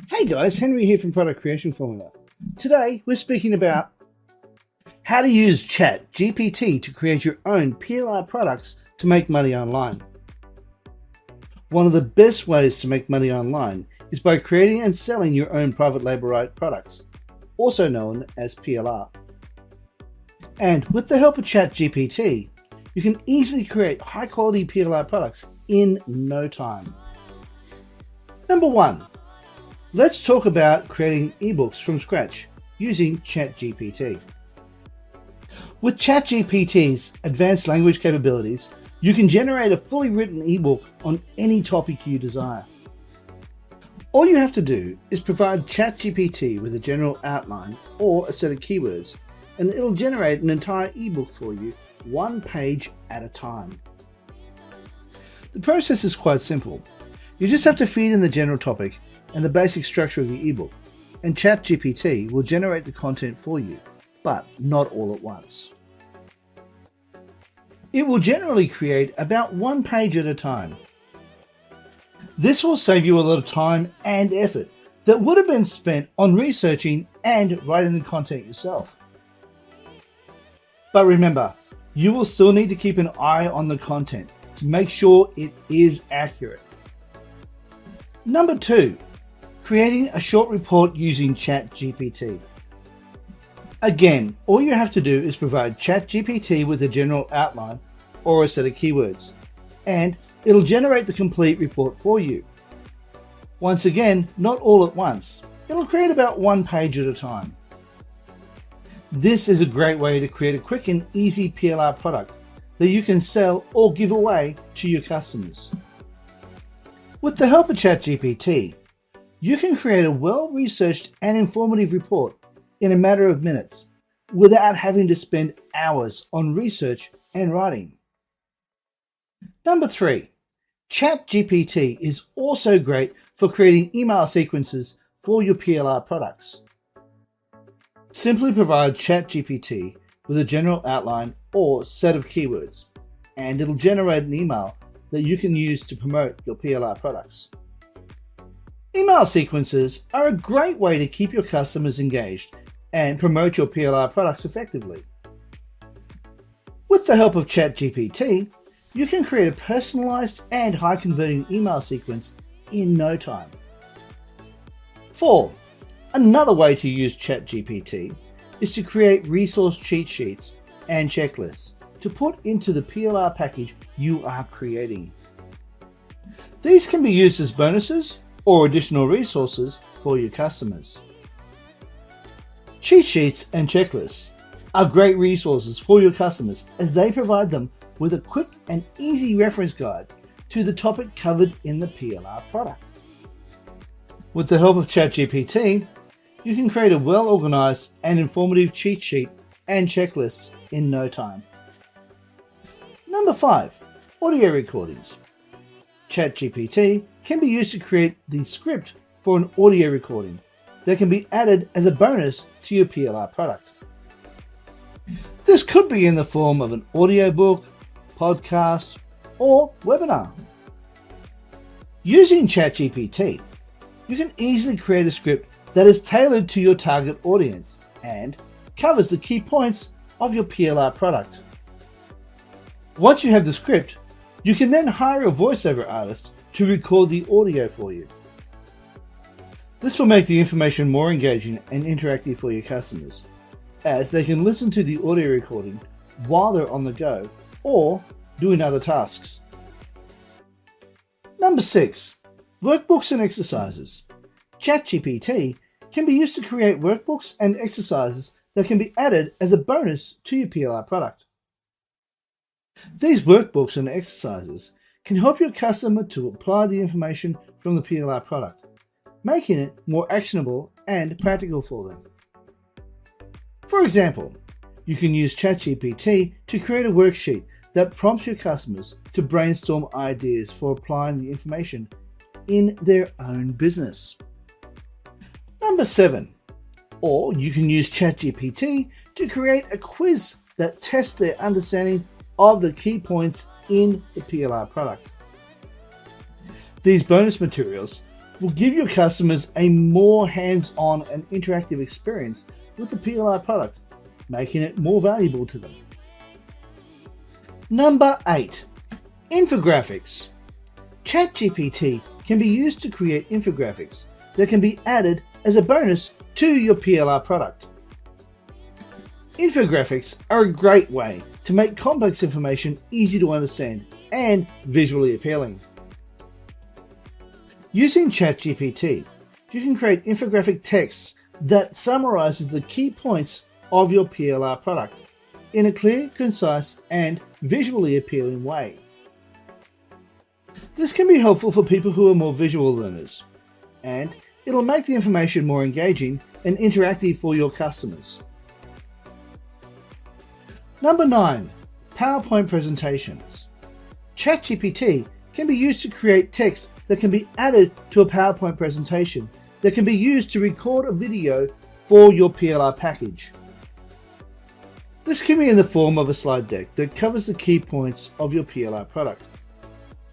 Hey guys, Henry here from Product Creation Formula. Today we're speaking about how to use ChatGPT to create your own PLR products to make money online. One of the best ways to make money online is by creating and selling your own private label right products, also known as PLR. And with the help of ChatGPT, you can easily create high quality PLR products in no time. Number 1. Let's talk about creating ebooks from scratch using ChatGPT. With ChatGPT's advanced language capabilities, you can generate a fully written ebook on any topic you desire. All you have to do is provide ChatGPT with a general outline or a set of keywords, and it'll generate an entire ebook for you, one page at a time. The process is quite simple. You just have to feed in the general topic and the basic structure of the ebook, and ChatGPT will generate the content for you, but not all at once. It will generally create about one page at a time. This will save you a lot of time and effort that would have been spent on researching and writing the content yourself. But remember, you will still need to keep an eye on the content to make sure it is accurate. Number 2. Creating a short report using ChatGPT. Again, all you have to do is provide ChatGPT with a general outline or a set of keywords, and it'll generate the complete report for you. Once again, not all at once. It'll create about one page at a time. This is a great way to create a quick and easy PLR product that you can sell or give away to your customers. With the help of ChatGPT, you can create a well-researched and informative report in a matter of minutes without having to spend hours on research and writing. Number 3. ChatGPT is also great for creating email sequences for your PLR products. Simply provide ChatGPT with a general outline or set of keywords, and it'll generate an email that you can use to promote your PLR products. Email sequences are a great way to keep your customers engaged and promote your PLR products effectively. With the help of ChatGPT, you can create a personalized and high-converting email sequence in no time. 4. Another way to use ChatGPT is to create resource cheat sheets and checklists to put into the PLR package you are creating. These can be used as bonuses or additional resources for your customers. Cheat sheets and checklists are great resources for your customers as they provide them with a quick and easy reference guide to the topic covered in the PLR product. With the help of ChatGPT, you can create a well-organized and informative cheat sheet and checklists in no time. Number 5. Audio recordings. ChatGPT can be used to create the script for an audio recording that can be added as a bonus to your PLR product. This could be in the form of an audiobook, podcast, or webinar. Using ChatGPT, you can easily create a script that is tailored to your target audience and covers the key points of your PLR product. Once you have the script, you can then hire a voiceover artist to record the audio for you. This will make the information more engaging and interactive for your customers, as they can listen to the audio recording while they're on the go or doing other tasks. Number 6. Workbooks and exercises. ChatGPT can be used to create workbooks and exercises that can be added as a bonus to your PLR product. These workbooks and exercises can help your customer to apply the information from the PLR product, making it more actionable and practical for them. For example, you can use ChatGPT to create a worksheet that prompts your customers to brainstorm ideas for applying the information in their own business. Number 7. Or you can use ChatGPT to create a quiz that tests their understanding of the key points in the PLR product. These bonus materials will give your customers a more hands-on and interactive experience with the PLR product, making it more valuable to them. Number 8. Infographics. ChatGPT can be used to create infographics that can be added as a bonus to your PLR product. Infographics are a great way to make complex information easy to understand and visually appealing. Using ChatGPT, you can create infographic texts that summarizes the key points of your PLR product in a clear, concise, and visually appealing way. This can be helpful for people who are more visual learners, and it'll make the information more engaging and interactive for your customers. Number 9. PowerPoint presentations. ChatGPT can be used to create text that can be added to a PowerPoint presentation that can be used to record a video for your PLR package. This can be in the form of a slide deck that covers the key points of your PLR product,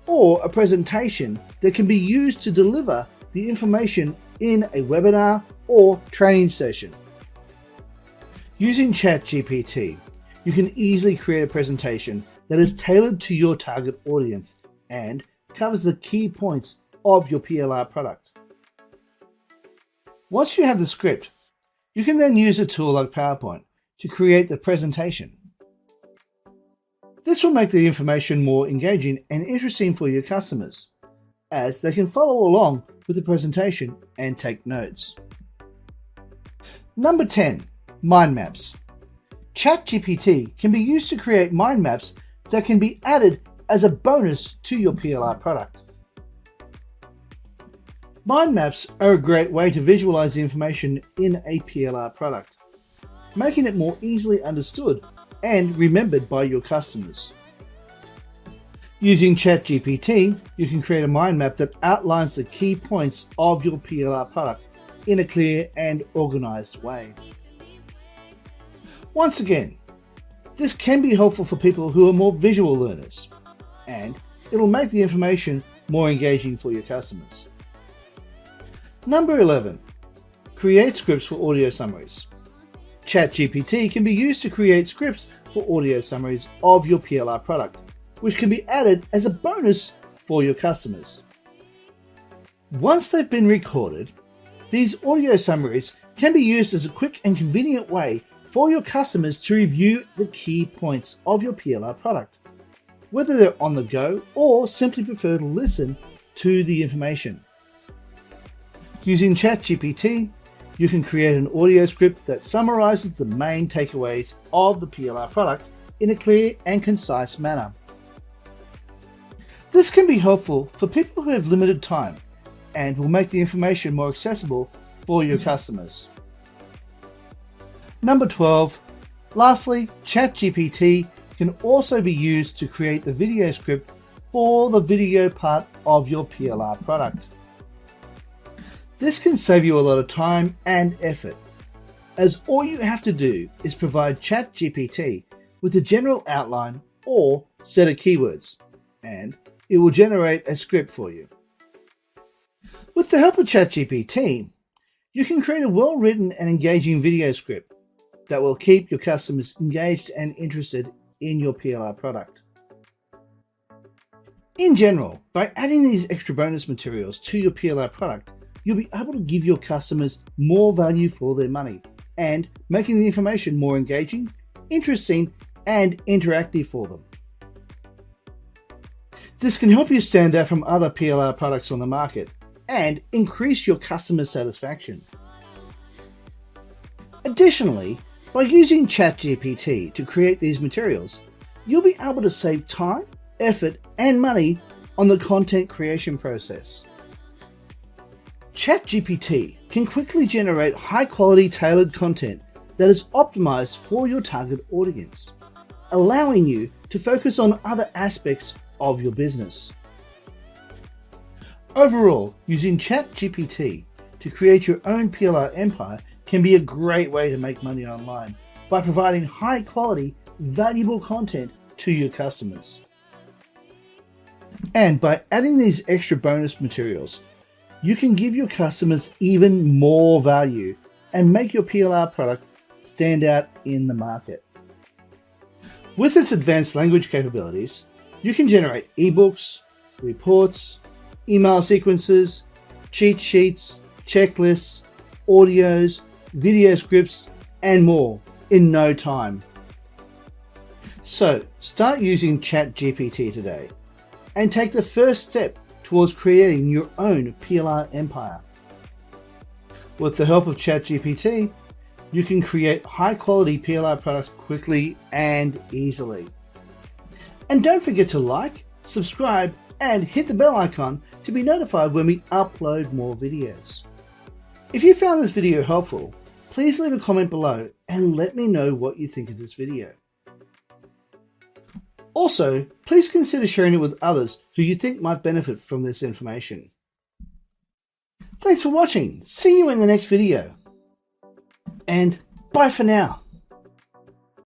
or a presentation that can be used to deliver the information in a webinar or training session. Using ChatGPT, you can easily create a presentation that is tailored to your target audience and covers the key points of your PLR product. Once you have the script, you can then use a tool like PowerPoint to create the presentation. This will make the information more engaging and interesting for your customers, as they can follow along with the presentation and take notes. Number 10. Mind maps. ChatGPT can be used to create mind maps that can be added as a bonus to your PLR product. Mind maps are a great way to visualize the information in a PLR product, making it more easily understood and remembered by your customers. Using ChatGPT, you can create a mind map that outlines the key points of your PLR product in a clear and organized way. Once again, this can be helpful for people who are more visual learners, and it'll make the information more engaging for your customers. Number 11. Create scripts for audio summaries. ChatGPT can be used to create scripts for audio summaries of your PLR product, which can be added as a bonus for your customers. Once they've been recorded, these audio summaries can be used as a quick and convenient way for your customers to review the key points of your PLR product, whether they're on the go or simply prefer to listen to the information. Using ChatGPT, you can create an audio script that summarizes the main takeaways of the PLR product in a clear and concise manner. This can be helpful for people who have limited time and will make the information more accessible for your customers. Number 12. Lastly, ChatGPT can also be used to create the video script for the video part of your PLR product. This can save you a lot of time and effort, as all you have to do is provide ChatGPT with a general outline or set of keywords, and it will generate a script for you. With the help of ChatGPT, you can create a well-written and engaging video script that will keep your customers engaged and interested in your PLR product. In general, by adding these extra bonus materials to your PLR product, you'll be able to give your customers more value for their money and making the information more engaging, interesting, and interactive for them. This can help you stand out from other PLR products on the market and increase your customer satisfaction. Additionally, by using ChatGPT to create these materials, you'll be able to save time, effort, and money on the content creation process. ChatGPT can quickly generate high-quality tailored content that is optimized for your target audience, allowing you to focus on other aspects of your business. Overall, using ChatGPT to create your own PLR empire can be a great way to make money online by providing high-quality, valuable content to your customers. And by adding these extra bonus materials, you can give your customers even more value and make your PLR product stand out in the market. With its advanced language capabilities, you can generate ebooks, reports, email sequences, cheat sheets, checklists, audios, video scripts, and more in no time. So start using ChatGPT today and take the first step towards creating your own PLR empire. With the help of ChatGPT, you can create high-quality PLR products quickly and easily. And don't forget to like, subscribe, and hit the bell icon to be notified when we upload more videos. If you found this video helpful, please leave a comment below and let me know what you think of this video. Also, please consider sharing it with others who you think might benefit from this information. Thanks for watching. See you in the next video. And bye for now.